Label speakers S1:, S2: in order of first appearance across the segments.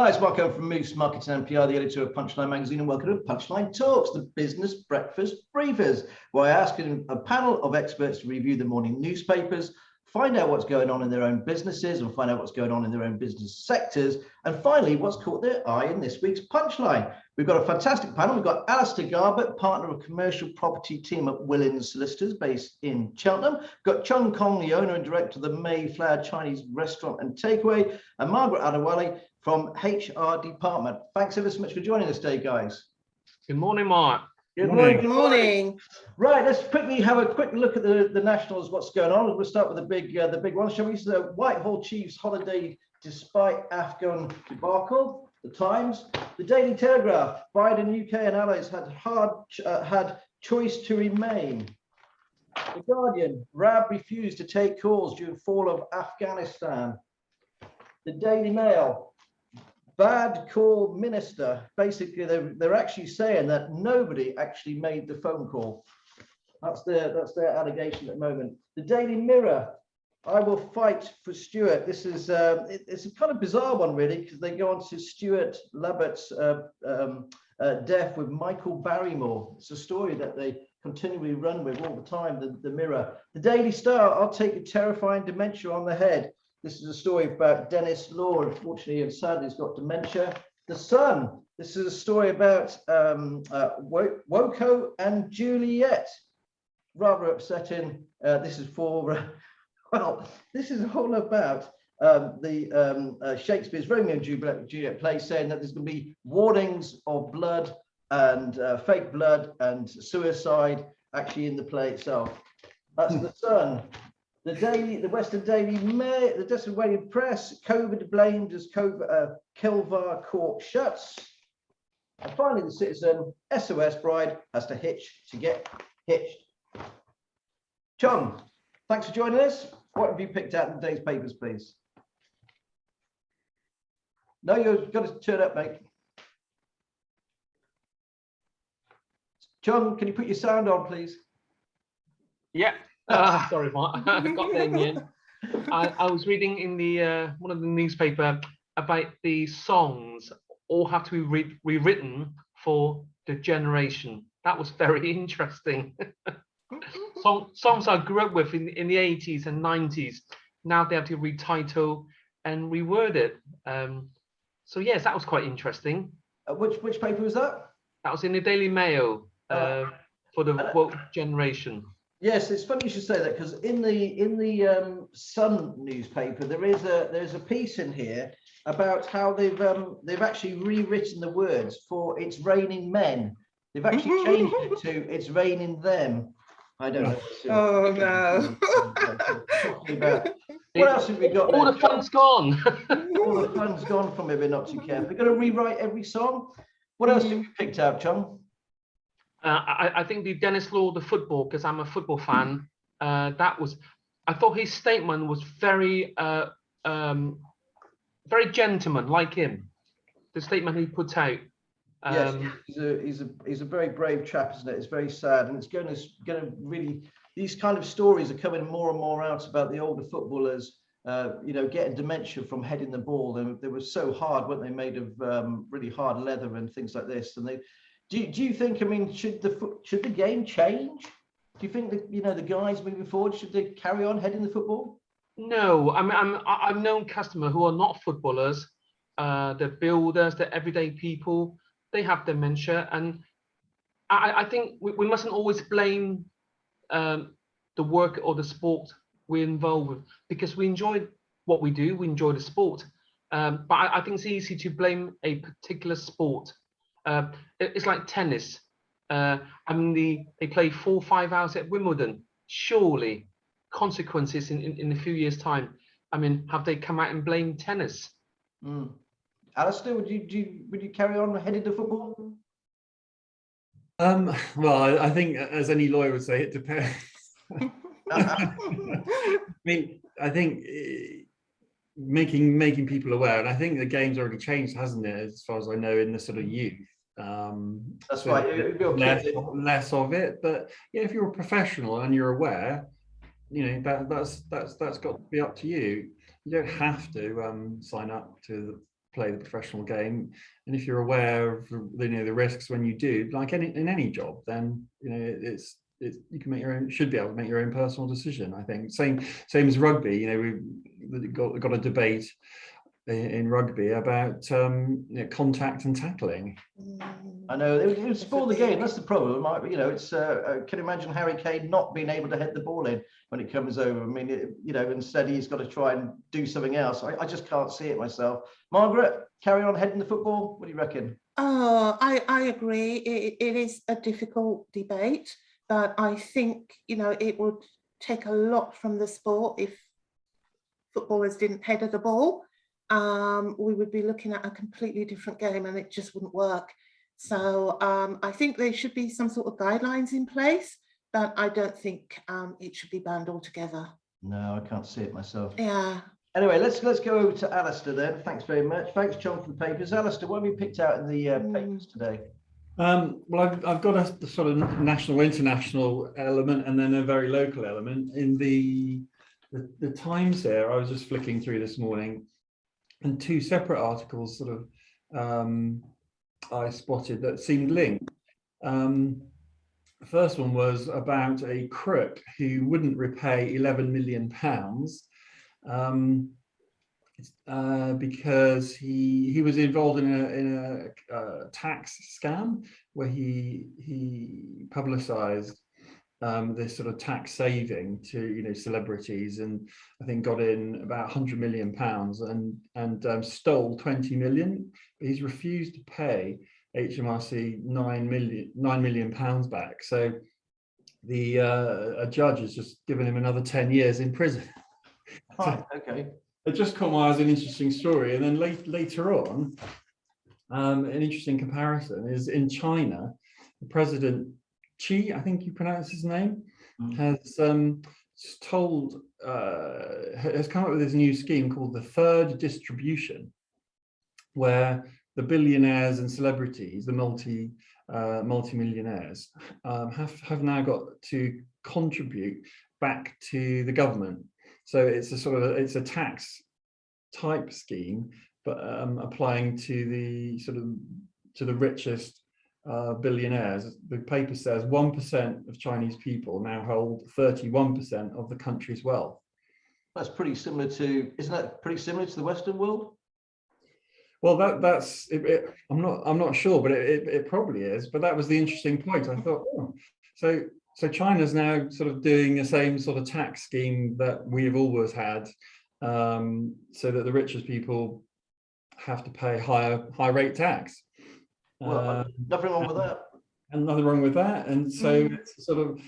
S1: Hi, it's Mark Owen from Moose Marketing and PR, the editor of Punchline Magazine, and welcome to Punchline Talks, the business breakfast briefers, where I ask a panel of experts to review the morning newspapers, find out what's going on in their own businesses and find out what's going on in their own business sectors, and finally, what's caught their eye in this week's Punchline. We've got a fantastic panel. We've got Alasdair Garbutt, partner of commercial property team at Willans Solicitors based in Cheltenham. We've got Chun, the owner and director of the Mayflower Chinese restaurant and takeaway, and Margaret Adewale from HR Department. Thanks ever so much for joining us today, guys.
S2: Good morning, Mark.
S1: Good morning.
S3: Good morning.
S1: Right, let's quickly have a quick look at the Nationals, what's going on. We'll start with the big one, shall we? So Whitehall Chiefs holiday despite Afghan debacle. The Times, the Daily Telegraph, Biden, UK and allies had choice to remain. The Guardian, RAB refused to take calls during fall of Afghanistan. The Daily Mail, bad call minister. Basically, they're actually saying that nobody actually made the phone call. That's their allegation at the moment. The Daily Mirror, I will fight for Stuart. This is it's a kind of bizarre one, really, because they go on to Stuart Labbert's death with Michael Barrymore. It's a story that they continually run with all the time. The Mirror, the Daily Star, I'll take a terrifying dementia on the head. This is a story about Dennis Law. Unfortunately and sadly, he's got dementia. The Sun, this is a story about Woko and Juliet. Rather upsetting. This is for well, this is all about Shakespeare's Romeo and Juliet play, saying that there's going to be warnings of blood and fake blood and suicide actually in the play itself. That's the Sun. The Western Daily Mail, the Western Press, COVID blamed as Kilvar court shuts. And finally, the Citizen, SOS bride has to hitch to get hitched. Chun, thanks for joining us. What have you picked out in today's papers, please? No, you've got to turn up, mate. Chun, can you put your sound on, please?
S2: Yeah. Sorry, Mark. I got there in the end. I was reading in the one of the newspaper about the songs all have to be rewritten for the generation. That was very interesting. Songs I grew up with in the 80s and 90s, now they have to retitle and reword it. So yes, that was quite interesting.
S1: Which paper was that?
S2: That was in the Daily Mail for the woke generation. Yes,
S1: it's funny you should say that, because in the Sun newspaper there's a piece in here about how they've actually rewritten the words for "It's raining men." They've actually changed it to "It's raining them." I don't know.
S3: Oh no.
S1: What else have we got?
S2: All the fun's gone.
S1: All the fun's gone from it. We're not too careful. We're going to rewrite every song. What else have you picked out, Chun?
S2: I think the Dennis Law, the football, because I'm a football fan. I thought his statement was very gentleman, like him. The statement he put out.
S1: Yes, he's a very brave chap, isn't it? It's very sad, and it's going to really, these kind of stories are coming more and more out about the older footballers, getting dementia from heading the ball. They were so hard, weren't they? Made of really hard leather and things like this. And they, do you think? I mean, should the game change? Do you think that the guys moving forward, should they carry on heading the football?
S2: No, I mean I've known customers who are not footballers, the builders, the everyday people. They have dementia, and I think we mustn't always blame the work or the sport we're involved with, because we enjoy what we do, we enjoy the sport. But I think it's easy to blame a particular sport. It's like tennis. I mean, they play 4 or 5 hours at Wimbledon. Surely, consequences in a few years' time. I mean, have they come out and blamed tennis?
S1: Alasdair, would you carry on heading to football?
S4: Well, I think, as any lawyer would say, it depends. I mean, I think making people aware, and I think the game's already changed, hasn't it? As far as I know, in the sort of youth.
S1: That's
S4: so
S1: right.
S4: Less of it, but yeah, if you're a professional and you're aware, that's got to be up to you. You don't have to sign up to play the professional game, and if you're aware of the risks when you do, like in any job, then it's you can make your own, should be able to make your own personal decision. I think same as rugby. We've got a debate in rugby about contact and tackling.
S1: I know it would spoil the game. That's the problem. It's I can imagine Harry Kane not being able to head the ball in when it comes over. I mean, instead he's got to try and do something else. I just can't see it myself. Margaret, carry on heading the football. What do you reckon?
S3: Oh, I agree. It is a difficult debate, but I think it would take a lot from the sport if footballers didn't header the ball. We would be looking at a completely different game, and it just wouldn't work. So I think there should be some sort of guidelines in place, but I don't think it should be banned altogether.
S1: No, I can't see it myself.
S3: Yeah.
S1: Anyway, let's go over to Alasdair then. Thanks very much. Thanks, Chun, for the papers. Alasdair, what have you picked out in the papers today?
S4: Well, I've got a sort of national, international element, and then a very local element. In the Times here, I was just flicking through this morning, and two separate articles sort of I spotted that seemed linked. The first one was about a crook who wouldn't repay £11 million because he was involved in a tax scam where he publicised this sort of tax saving to celebrities, and I think got in about £100 million and stole 20 million. But he's refused to pay HMRC £9 million back. So a judge has just given him another 10 years in prison.
S1: Oh, okay.
S4: It just caught my eye as an interesting story. And then later on, an interesting comparison is in China, the president Xi, I think you pronounce his name, has come up with this new scheme called the third distribution, where the billionaires and celebrities, the multi-millionaires, have now got to contribute back to the government. So it's a tax type scheme, but applying to the richest billionaires. The paper says 1% of Chinese people now hold 31% of the country's wealth.
S1: That's pretty similar to, isn't that pretty similar to the Western world?
S4: Well, that's it. I'm not sure, but it probably is. But that was the interesting point. I thought, so China's now sort of doing the same sort of tax scheme that we've always had, so that the richest people have to pay high rate tax.
S1: Well, nothing wrong with that.
S4: And nothing wrong with that. And so it's sort of,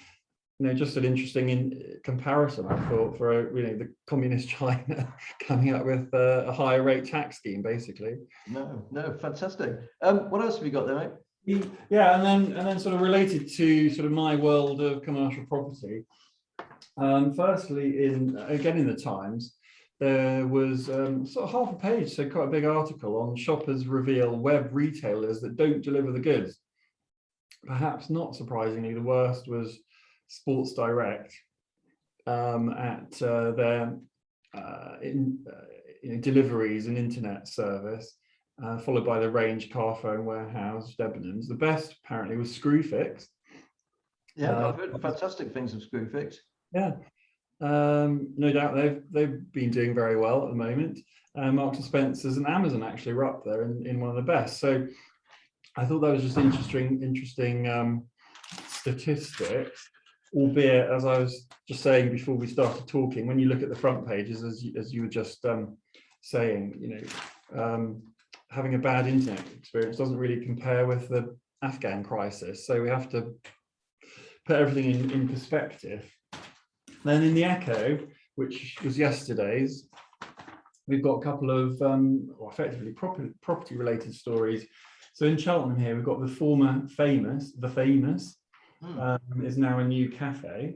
S4: just an interesting comparison, I thought, for the communist China coming up with a higher rate tax scheme, basically.
S1: No, fantastic. What else have you got there, mate?
S4: Yeah, and then sort of related to sort of my world of commercial property. Firstly, in the Times, there was sort of half a page, so quite a big article on shoppers reveal web retailers that don't deliver the goods. Perhaps not surprisingly, the worst was Sports Direct at their deliveries and internet service, followed by the Range Carphone Warehouse, Debenhams. The best apparently was Screwfix.
S1: Yeah, I've heard fantastic things of Screwfix.
S4: Yeah, no doubt they've been doing very well at the moment. Marks and Spencer's and Amazon actually were up there in one of the best. So I thought that was just interesting statistics. Albeit, as I was just saying before we started talking, when you look at the front pages, as you were just saying, having a bad internet experience doesn't really compare with the Afghan crisis. So we have to put everything in perspective. Then in the Echo, which was yesterday's, we've got a couple of effectively property related stories. So in Cheltenham here, we've got the famous is now a new cafe,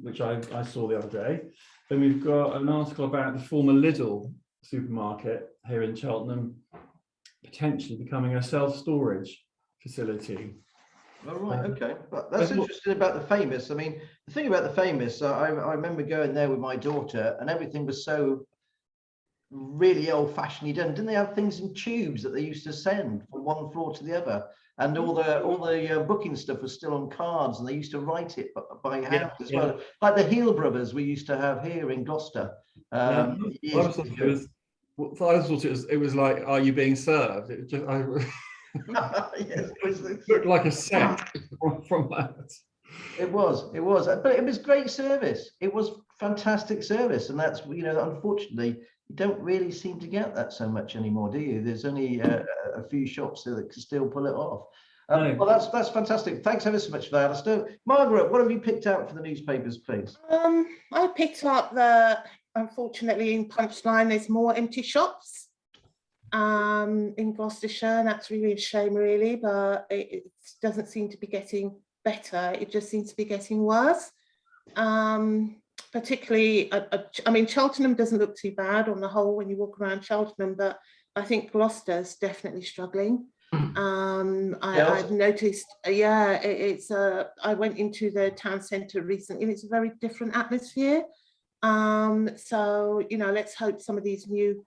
S4: which I saw the other day. Then we've got an article about the former Lidl supermarket here in Cheltenham potentially becoming a self-storage facility.
S1: Oh, right, okay. But that's interesting about the Famous. I mean, the thing about the Famous, I remember going there with my daughter, and everything was so really old-fashionedly done. Didn't they have things in tubes that they used to send from one floor to the other? And all the booking stuff was still on cards, and they used to write it by hand as well. Like the Heel Brothers we used to have here in Gloucester.
S4: I thought it was like, are you being served? It just
S1: Yes,
S4: it looked like a set from that.
S1: It was, but it was great service. It was fantastic service, and that's, you know, unfortunately, you don't really seem to get that so much anymore, do you? There's only a few shops that can still pull it off. Well, that's fantastic. Thanks ever so much for that, Alasdair. Margaret, what have you picked out for the newspapers, please?
S3: I picked up that, unfortunately, in Punchline, there's more empty shops in Gloucestershire, and that's really a shame, really, but it doesn't seem to be getting better. It just seems to be getting worse. Particularly, I mean, Cheltenham doesn't look too bad on the whole when you walk around Cheltenham, but I think Gloucester's definitely struggling. I've noticed, I went into the town centre recently, and it's a very different atmosphere. So, you know, let's hope some of these new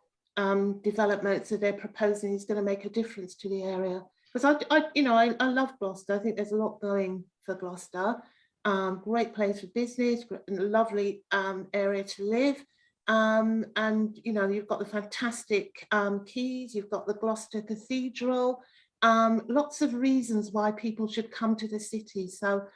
S3: developments that they're proposing is going to make a difference to the area. Because I love Gloucester. I think there's a lot going for Gloucester. Great place for business, lovely area to live. And, you know, you've got the fantastic quays, you've got the Gloucester Cathedral, lots of reasons why people should come to the city. So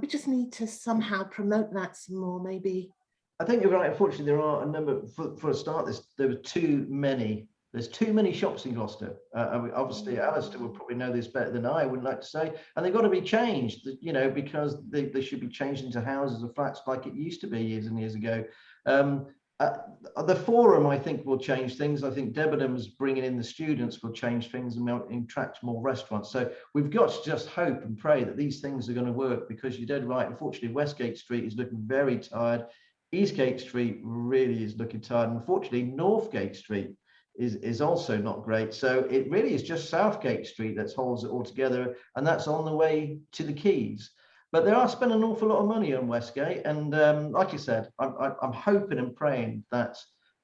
S3: we just need to somehow promote that some more, maybe.
S1: I think you're right. Unfortunately, there are a number, for a start, there were too many. There's too many shops in Gloucester. Obviously, Alasdair will probably know this better than I would like to say. And they've got to be changed, you know, because they should be changed into houses or flats like it used to be years and years ago. The forum, I think, will change things. I think Debenhams bringing in the students will change things and attract more restaurants. So we've got to just hope and pray that these things are going to work, because you're dead right. Unfortunately, Westgate Street is looking very tired. Eastgate Street really is looking tired. Unfortunately, Northgate Street is also not great. So it really is just Southgate Street that holds it all together, and that's on the way to the quays. But they are spending an awful lot of money on Westgate, and like you said, I'm hoping and praying that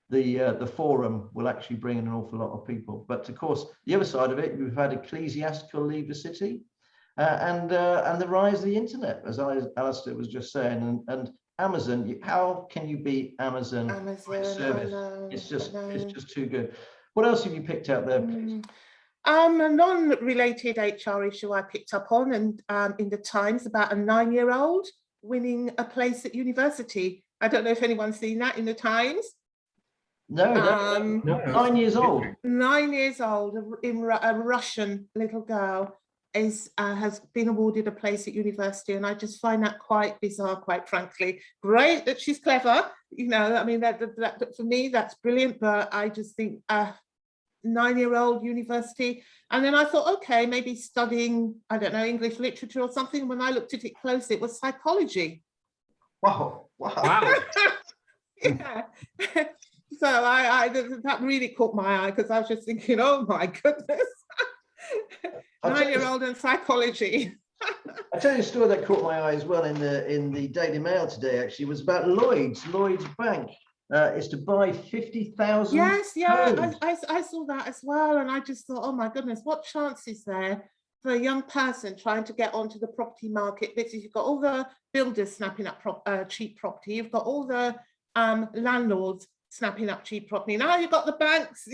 S1: the forum will actually bring in an awful lot of people. But of course, the other side of it, we've had ecclesiastical leave the city, and the rise of the internet, as Alasdair was just saying, and Amazon. How can you beat Amazon service? It's just too good. What else have you picked out there, please?
S3: A non-related HR issue I picked up on, and in the Times, about a 9-year-old winning a place at university. I don't know if anyone's seen that in the Times.
S1: No. 9 years old.
S3: 9 years old, a Russian little girl has been awarded a place at university, and I just find that quite bizarre, quite frankly. Great that she's clever, you know, I mean, that for me, that's brilliant, but I just think 9-year-old university. And then I thought, okay, maybe studying, I don't know, English literature or something. When I looked at it closely, it was psychology.
S1: Wow.
S3: Yeah. So that really caught my eye, because I was just thinking, oh my goodness. 9-year-old and psychology.
S1: I tell you a story that caught my eye as well in the Daily Mail today. Actually, was about Lloyd's Bank. Is to buy 50,000.
S3: Yes, yeah, I saw that as well, and I just thought, oh my goodness, what chance is there for a young person trying to get onto the property market? Because you've got all the builders snapping up cheap property, you've got all the landlords snapping up cheap property. Now you've got the banks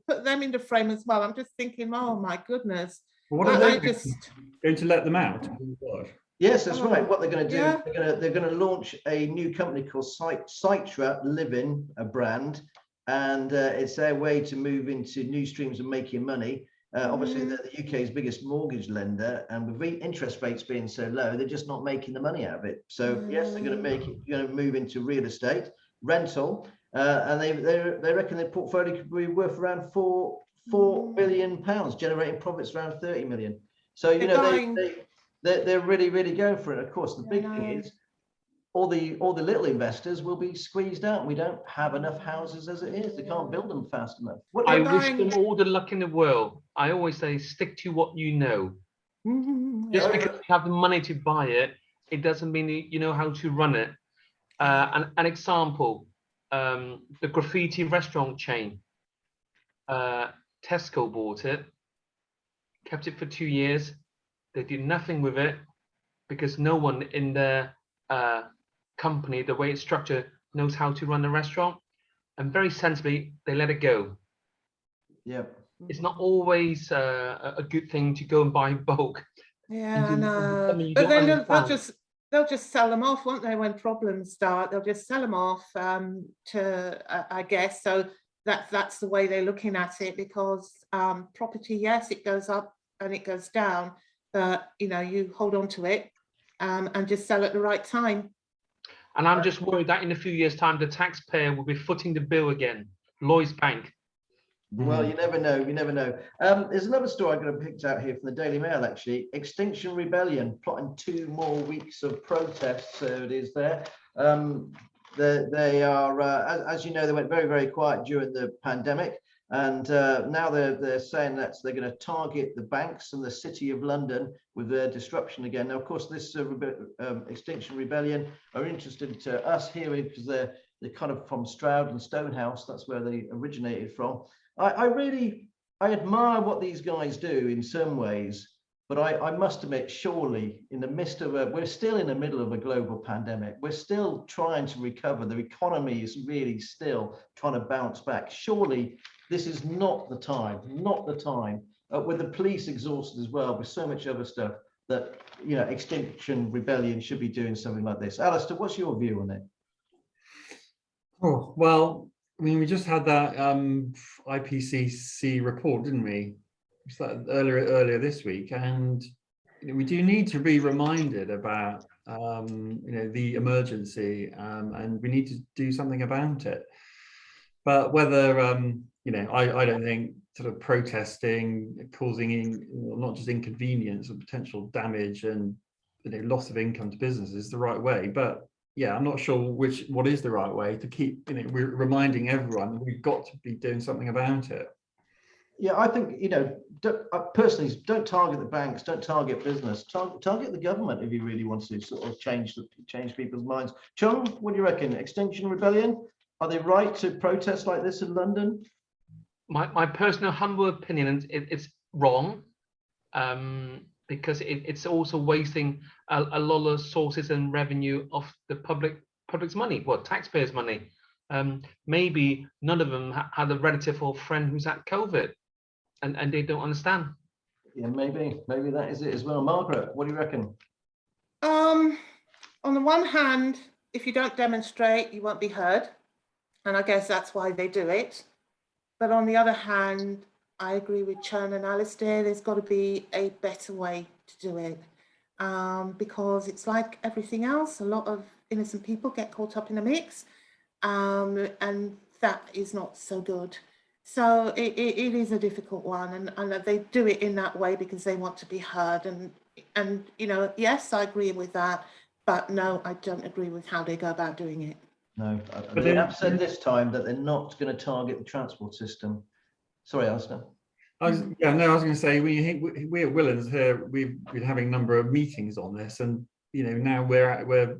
S3: put them into frame as well. I'm just thinking, oh my goodness.
S4: What are they going to let them out?
S1: Yes, that's right. What they're going to do, they're going to launch a new company called Citra Living, a brand, and it's their way to move into new streams of making money. Obviously, they're the UK's biggest mortgage lender, and with interest rates being so low, they're just not making the money out of it. So yes, they're going to move into real estate, rental, and they reckon their portfolio could be worth around £4 billion, generating profits around 30 million. So you know they're really going for it. Of course, the big thing is all the little investors will be squeezed out. We don't have enough houses as it is. They can't build them fast enough.
S2: I wish them all the luck in the world. I always say, stick to what you know. Just because you have the money to buy it, it doesn't mean you know how to run it. An example, the graffiti restaurant chain. Tesco bought it, kept it for 2 years. They did nothing with it because no one in their company, the way it's structured, knows how to run a restaurant. And very sensibly, they let it go.
S1: Yeah.
S2: It's not always a good thing to go and buy in bulk.
S3: Yeah, I know.
S2: You
S3: But
S2: don't
S3: then
S2: understand.
S3: they'll just sell them off, won't they? When problems start, they'll just sell them off I guess. So that's the way they're looking at it, because property, yes, it goes up and it goes down, but you hold on to it and just sell at the right time.
S2: And I'm just worried that in a few years' time, the taxpayer will be footing the bill again. Lloyds Bank.
S1: Well, you never know. You never know. There's another story I'm going to pick out here from the Daily Mail, actually. Extinction Rebellion plotting 2 more weeks of protests. So it is there. They are, as you know, they went very, very quiet during the pandemic. And now they're saying that they're going to target the banks and the City of London with their disruption again. Now, of course, this Extinction Rebellion are interested to us here because they're kind of from Stroud and Stonehouse. That's where they originated from. I admire what these guys do in some ways, but I must admit, surely in the midst of we're still in the middle of a global pandemic. We're still trying to recover. The economy is really still trying to bounce back. Surely this is not the time, with the police exhausted as well, with so much other stuff, that Extinction Rebellion should be doing something like this. Alasdair, what's your view on it?
S4: Oh, well, I mean, we just had that IPCC report, didn't we? Earlier this week, and we do need to be reminded about the emergency, and we need to do something about it. But whether I don't think sort of protesting, causing not just inconvenience but potential damage and loss of income to businesses is the right way. But yeah, I'm not sure what is the right way to keep we're reminding everyone that we've got to be doing something about it.
S1: Yeah, I think personally, don't target the banks, don't target business, target the government if you really want to sort of change people's minds. Chun, what do you reckon? Extinction Rebellion, are they right to protest like this in London?
S2: My personal humble opinion, it's wrong, because it's also wasting a lot of sources and revenue of the public's money, taxpayers' money. Maybe none of them had a relative or friend who's had COVID, and they don't understand.
S1: Yeah, maybe that is it as well. Margaret, what do you reckon?
S3: On the one hand, if you don't demonstrate, you won't be heard, and I guess that's why they do it. But on the other hand, I agree with Chun and Alasdair. There's got to be a better way to do it, because it's like everything else. A lot of innocent people get caught up in the mix, and that is not so good. So it is a difficult one, and they do it in that way because they want to be heard. And yes, I agree with that, but no, I don't agree with how they go about doing it.
S1: No, they have said this time that they're not going to target the transport system. Sorry, Alasdair.
S4: I was going to say, we at Willans here, we've been having a number of meetings on this, and now we're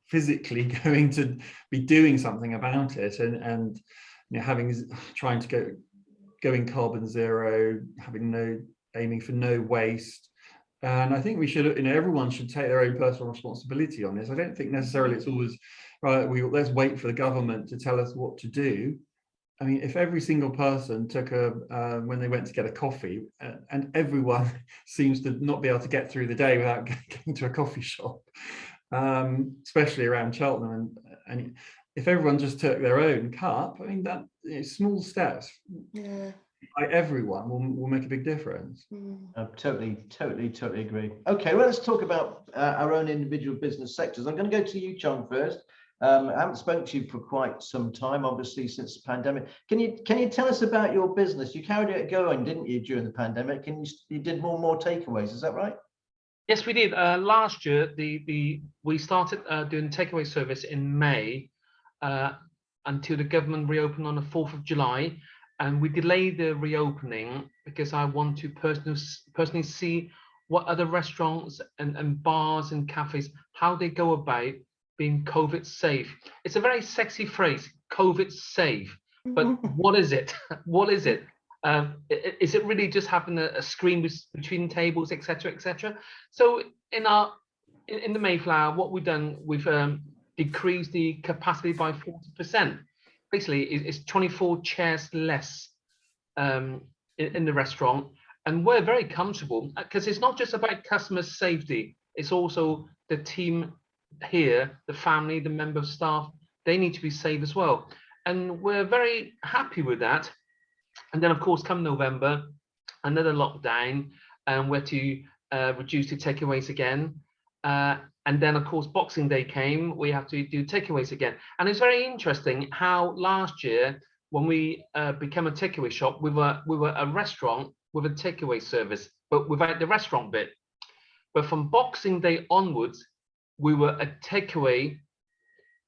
S4: physically going to be doing something about it, and trying to going carbon zero, aiming for no waste. And I think we should, everyone should take their own personal responsibility on this. I don't think necessarily it's always right. Let's wait for the government to tell us what to do. I mean, if every single person took when they went to get a coffee, and everyone seems to not be able to get through the day without getting to a coffee shop, especially around Cheltenham, and if everyone just took their own cup, I mean, that small steps by everyone will make a big difference.
S1: Totally agree. Okay, well, let's talk about our own individual business sectors. I'm going to go to you, Chun, first. I haven't spoken to you for quite some time, obviously, since the pandemic. Can you tell us about your business? You carried it going, didn't you, during the pandemic? And you did more takeaways, is that right?
S2: Yes, we did. Last year, we started doing takeaway service in May until the government reopened on the 4th of July. And we delayed the reopening because I want to personally see what other restaurants and bars and cafes, how they go about being COVID safe. It's a very sexy phrase, COVID safe, but what is it? What is it? Is it really just having a screen between tables, etc., etc.? So in the Mayflower, what we've done, we've decreased the capacity by 40%. Basically, it's 24 chairs less in the restaurant, and we're very comfortable because it's not just about customer safety, it's also the team here, the family, the member of staff, they need to be safe as well, and we're very happy with that. And then of course come November, another lockdown, and we're to reduce the takeaways again, and then of course Boxing Day came, we have to do takeaways again. And it's very interesting how last year, when we became a takeaway shop, we were a restaurant with a takeaway service, but without the restaurant bit. But from Boxing Day onwards, we were a takeaway.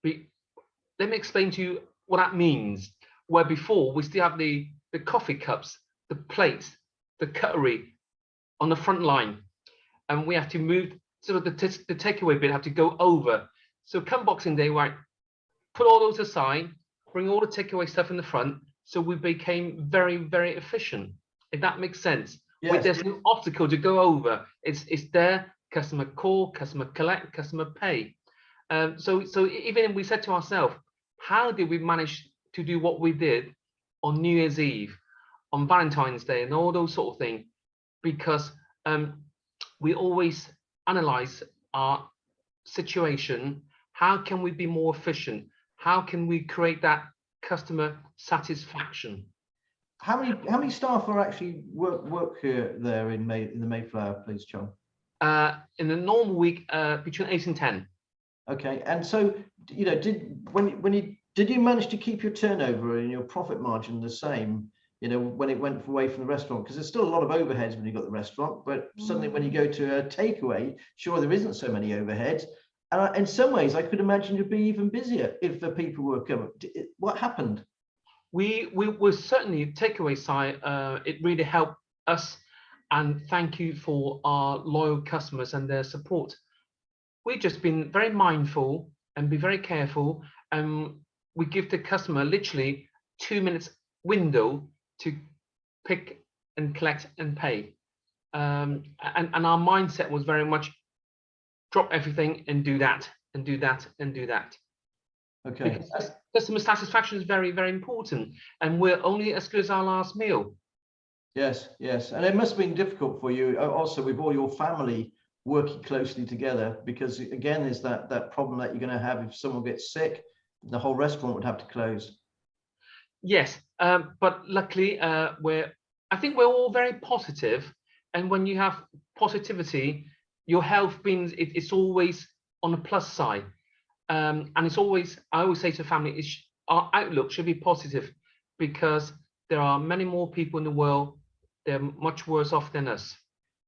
S2: Let me explain to you what that means. Where before we still have the coffee cups, the plates, the cutlery on the front line, and we have to move sort of the takeaway bit have to go over. So come Boxing Day, right, put all those aside, bring all the takeaway stuff in the front. So we became very, very efficient, if that makes sense.
S1: Yes.
S2: There's no obstacle to go over. It's there, customer call, customer collect, customer pay. So even we said to ourselves, how did we manage to do what we did on New Year's Eve, on Valentine's Day, and all those sort of things? Because we always analyze our situation. How can we be more efficient? How can we create that customer satisfaction?
S1: How many staff are actually work here there in the Mayflower, please, Chun?
S2: In the normal week, between 8 and 10.
S1: Okay, and so did you manage to keep your turnover and your profit margin the same? When it went away from the restaurant, because there's still a lot of overheads when you got the restaurant, but suddenly when you go to a takeaway, sure, there isn't so many overheads. And in some ways, I could imagine you'd be even busier if the people were coming. What happened? We
S2: were certainly takeaway side. It really helped us, and thank you for our loyal customers and their support. We've just been very mindful and be very careful, and we give the customer literally 2 minutes window to pick and collect and pay, and our mindset was very much drop everything and do that and do that and do that.
S1: Okay.
S2: Because customer satisfaction is very, very important, and we're only as good as our last meal.
S1: Yes, and it must have been difficult for you also with all your family working closely together, because again, there's that problem that you're going to have if someone gets sick, the whole restaurant would have to close. Yes,
S2: but luckily, I think we're all very positive, and when you have positivity, your health means it's always on the plus side, and it's always, I always say to family, our outlook should be positive, because there are many more people in the world, they're much worse off than us.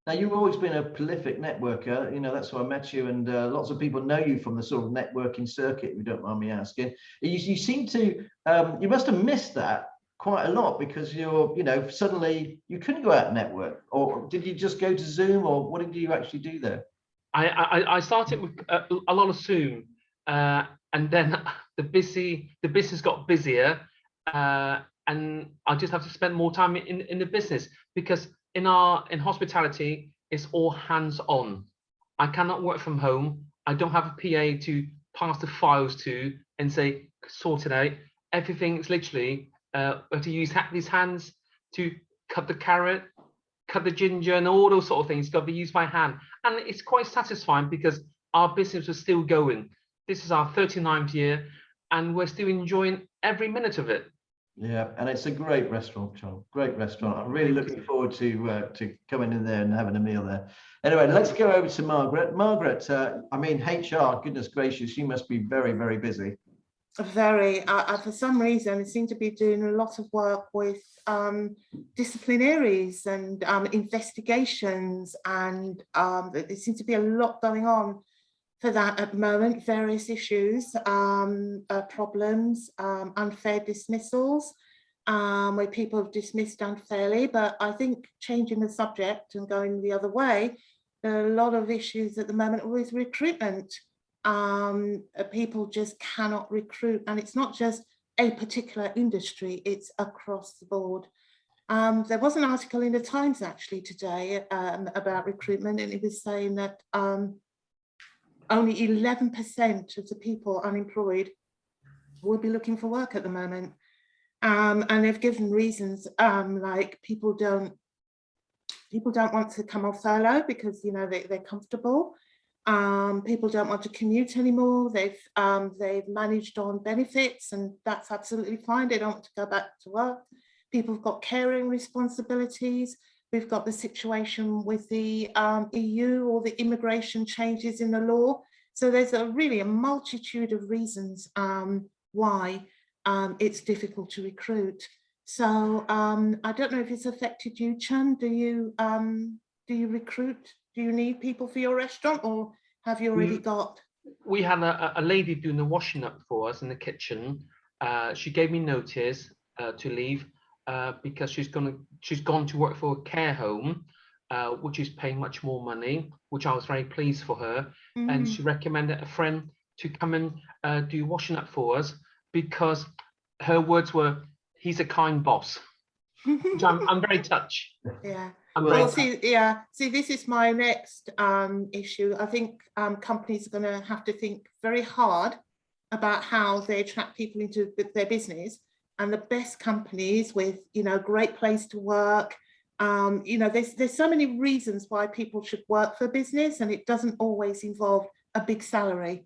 S1: Now, you've always been a prolific networker, that's why I met you, and lots of people know you from the sort of networking circuit, if you don't mind me asking. You seem to, you must have missed that quite a lot, because suddenly you couldn't go out and network, or did you just go to Zoom, or what did you actually do there?
S2: I started with a lot of Zoom, and then the business got busier, and I just have to spend more time in the business, because in hospitality, it's all hands on. I cannot work from home. I don't have a PA to pass the files to and say, sort it out. Everything is literally, we have to use these hands to cut the carrot, cut the ginger, and all those sort of things got to be used by hand. And it's quite satisfying, because our business is still going. This is our 39th year, and we're still enjoying every minute of it.
S1: Yeah, and it's a great restaurant, Chun. Great restaurant. I'm really looking forward to coming in there and having a meal there. Anyway, let's go over to Margaret. Margaret, HR, goodness gracious, you must be very, very busy.
S3: Very. For some reason, I seem to be doing a lot of work with disciplinaries and investigations, and there seems to be a lot going on for that at the moment. Various issues, problems, unfair dismissals, where people have dismissed unfairly. But I think changing the subject and going the other way, there are a lot of issues at the moment with recruitment. People just cannot recruit, and it's not just a particular industry, it's across the board. There was an article in the Times actually today about recruitment, and it was saying that only 11% of the people unemployed will be looking for work at the moment. And they've given reasons like people don't want to come off furlough because, you know, they're comfortable. People don't want to commute anymore. They've managed on benefits, and that's absolutely fine. They don't want to go back to work. People have got caring responsibilities. We've got the situation with the EU, or the immigration changes in the law. So there's really a multitude of reasons why it's difficult to recruit. So I don't know if it's affected you, Chun. Do you recruit? Do you need people for your restaurant, or have you already got?
S2: We had a lady doing the washing up for us in the kitchen. She gave me notice to leave because she's gone to work for a care home, which is paying much more money, which I was very pleased for her. And she recommended a friend to come and do washing up for us, because her words were, "He's a kind boss." Which I'm very touched.
S3: Yeah.
S2: Well,
S3: see, this is my next issue. I think companies are going to have to think very hard about how they attract people into their business. And the best companies with, you know, great place to work. You know, there's so many reasons why people should work for business, and it doesn't always involve a big salary.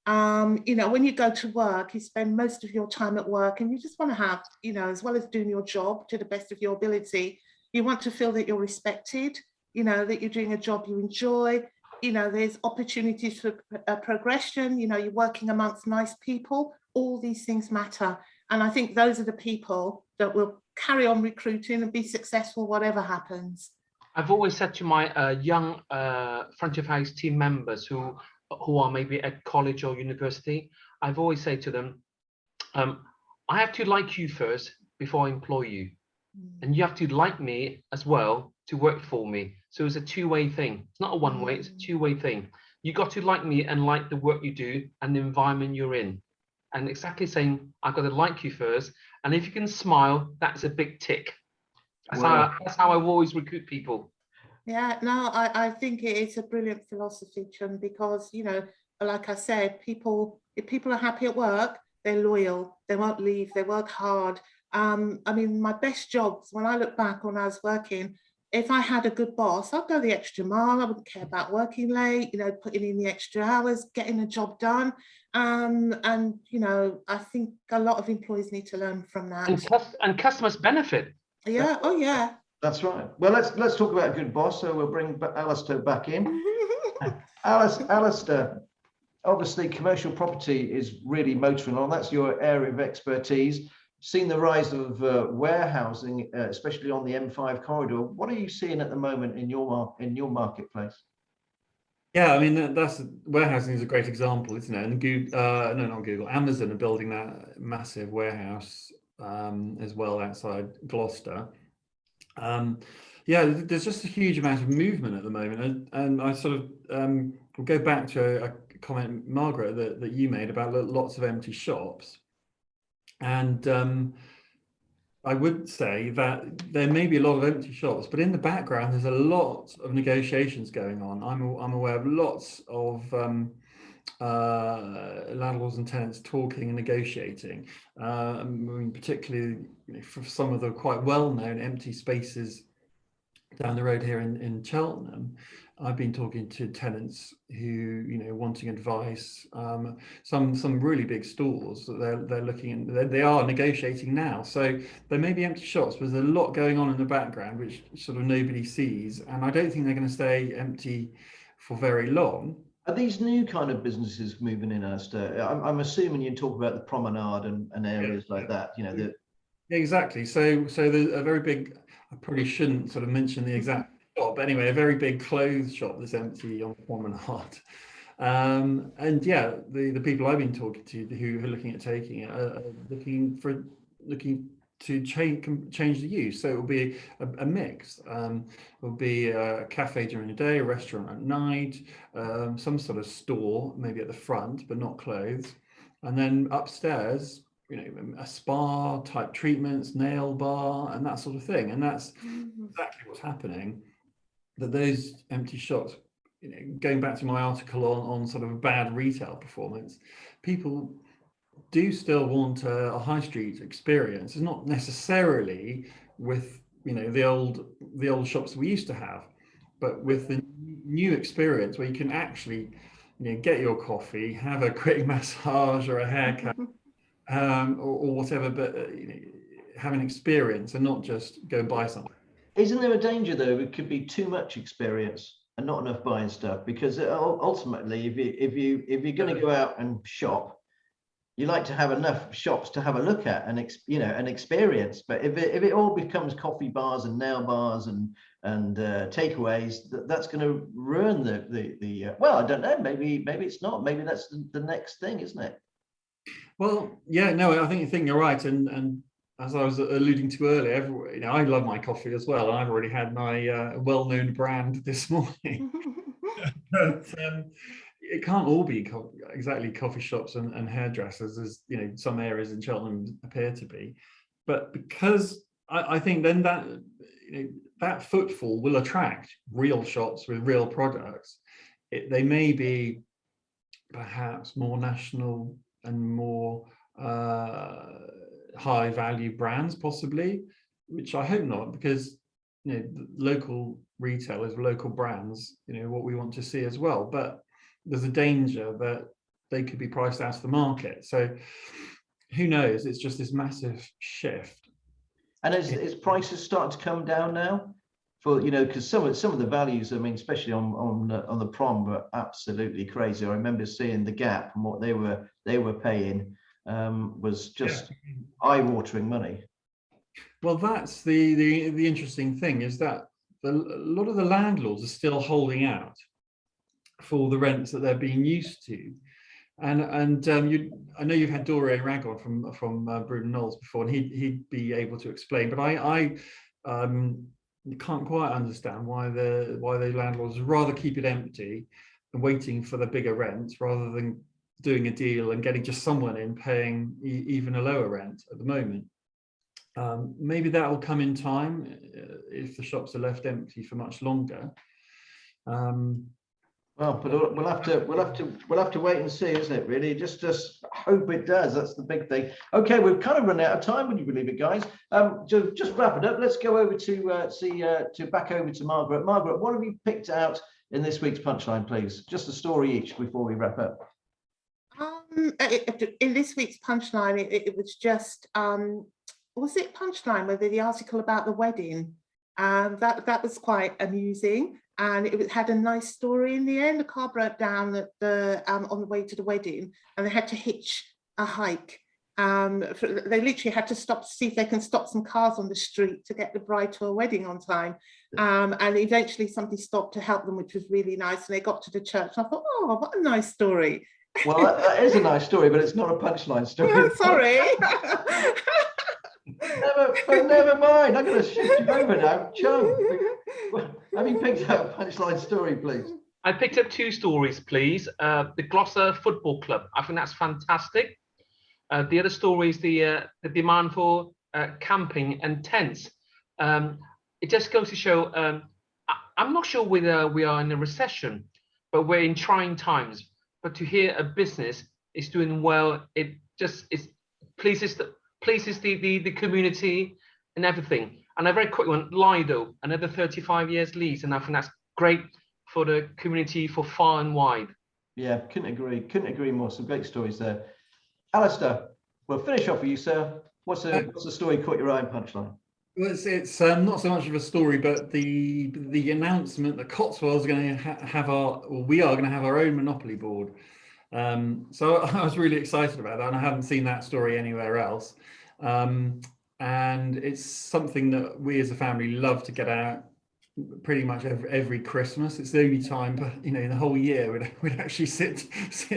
S3: You know, when you go to work, you spend most of your time at work, and you just want to have, you know, as well as doing your job to the best of your ability, you want to feel that you're respected, you know, that you're doing a job you enjoy, you know, there's opportunities for progression, you know, you're working amongst nice people. All these things matter. And I think those are the people that will carry on recruiting and be successful, whatever happens.
S2: I've always said to my young front of house team members who are maybe at college or university, I've always said to them, I have to like you first before I employ you. And you have to like me as well to work for me. So it's a two-way thing. It's not a one-way, it's a two-way thing. You got to like me and like the work you do and the environment you're in. And exactly saying, I've got to like you first. And if you can smile, that's a big tick. That's how I always recruit people.
S3: Yeah, no, I think it is a brilliant philosophy, Chun, because, you know, like I said, if people are happy at work, they're loyal, they won't leave, they work hard. I mean, my best jobs, when I look back when I was working, if I had a good boss, I'd go the extra mile. I wouldn't care about working late, you know, putting in the extra hours, getting the job done. And, you know, I think a lot of employees need to learn from that.
S2: And customers benefit.
S3: Yeah, oh yeah.
S1: That's right. Well, let's talk about a good boss. So we'll bring Alasdair back in. Alasdair, obviously commercial property is really motoring on. That's your area of expertise. Seen the rise of warehousing, especially on the M5 corridor. What are you seeing at the moment in your marketplace?
S4: Yeah, I mean, that's warehousing is a great example, isn't it? And Google, Amazon are building that massive warehouse as well outside Gloucester. Yeah, there's just a huge amount of movement at the moment, and I sort of will go back to a comment, Margaret, that you made about lots of empty shops. And I would say that there may be a lot of empty shops, but in the background, there's a lot of negotiations going on. I'm aware of lots of landlords and tenants talking and negotiating. I mean, particularly for some of the quite well-known empty spaces down the road here in Cheltenham. I've been talking to tenants who, wanting advice. Some really big stores that they're looking at, they are negotiating now. So there may be empty shops, but there's a lot going on in the background which sort of nobody sees, and I don't think they're going to stay empty for very long.
S1: Are these new kind of businesses moving in, Alasdair? I'm assuming you talk about the promenade and areas like that.
S4: Exactly. So there's a very big. I probably shouldn't sort of mention the exact shop, but anyway, a very big clothes shop that's empty on the promenade. And yeah, the people I've been talking to who are looking at taking it are looking to change the use. So it will be a mix. It will be a cafe during the day, a restaurant at night, some sort of store maybe at the front, but not clothes. And then upstairs, a spa type treatments, nail bar, and that sort of thing. And that's exactly what's happening. That those empty shops, going back to my article on sort of a bad retail performance, people do still want a high street experience. It's not necessarily with the old shops we used to have, but with the new experience where you can actually get your coffee, have a quick massage or a haircut, or whatever, but have an experience and not just go and buy something.
S1: Isn't there a danger though? It could be too much experience and not enough buying stuff, because ultimately, if you're going to go out and shop, you like to have enough shops to have a look at and an experience. But if it all becomes coffee bars and nail bars and takeaways, that's going to ruin the well, I don't know, maybe it's not, maybe that's the next thing, isn't it?
S4: Well, yeah, no, I think you're right, and as I was alluding to earlier, I love my coffee as well, and I've already had my well-known brand this morning. But it can't all be exactly coffee shops and hairdressers, as some areas in Cheltenham appear to be. But because I think then that footfall will attract real shops with real products. They may be perhaps more national and more high value brands, possibly, which I hope not, because local retailers, local brands, what we want to see as well. But there's a danger that they could be priced out of the market. So who knows? It's just this massive shift.
S1: And is prices starting to come down now? For because some of the values, I mean, especially on the prom, were absolutely crazy. I remember seeing the gap and what they were paying was just eye-watering money.
S4: Well, that's the interesting thing, is that a lot of the landlords are still holding out for the rents that they're being used to. And I know you've had Doreen Ragg on from Bruton Knowles before, and he'd be able to explain. But I can't quite understand why the landlords would rather keep it empty and waiting for the bigger rents rather than doing a deal and getting just someone in paying even a lower rent at the moment. Maybe that will come in time if the shops are left empty for much longer.
S1: Well, but we'll have to wait and see, isn't it? Really, just hope it does. That's the big thing. Okay, we've kind of run out of time. Would you believe it, guys? Just wrap it up. Let's go over to back over to Margaret. Margaret, what have you picked out in this week's punchline, please? Just a story each before we wrap up.
S3: In this week's punchline, it was just was it punchline where the article about the wedding? That was quite amusing. And it had a nice story in the end. The car broke down at on the way to the wedding, and they had to hitch a hike. They literally had to stop to see if they can stop some cars on the street to get the bride to a wedding on time. And eventually somebody stopped to help them, which was really nice. And they got to the church. And I thought, oh, what a nice story.
S1: Well, that is a nice story, but it's not a punchline story.
S3: Oh, sorry.
S1: Never mind. I'm going to shift you over now. Chun, have you picked out a punchline story, please?
S2: I picked up two stories, please. The Gloucester Football Club. I think that's fantastic. The other story is the demand for camping and tents. It just goes to show, I'm not sure whether we are in a recession, but we're in trying times. But to hear a business is doing well, it pleases the community and everything. And a very quick one, Lido, another 35 years lease, and I think that's great for the community for far and wide.
S1: Yeah, couldn't agree more. Some great stories there. Alasdair, we'll finish off with you, sir. What's the story caught your eye in punchline?
S4: Well, it's not so much of a story, but the announcement that Cotswolds are going to we are going to have our own Monopoly board. So I was really excited about that, and I haven't seen that story anywhere else. And it's something that we as a family love to get out pretty much every Christmas. It's the only time, in the whole year we'd actually sit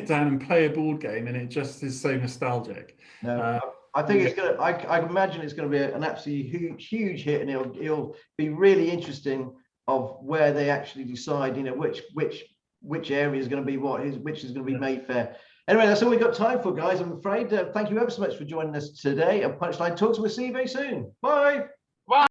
S4: down and play a board game, and it just is so nostalgic.
S1: No, I think it's gonna. I imagine it's going to be an absolutely huge hit, and it'll be really interesting of where they actually decide, which area is going to be which is going to be Mayfair. Anyway, that's all we've got time for, guys, I'm afraid. Thank you ever so much for joining us today at Punchline Talks. We'll see you very soon. Bye.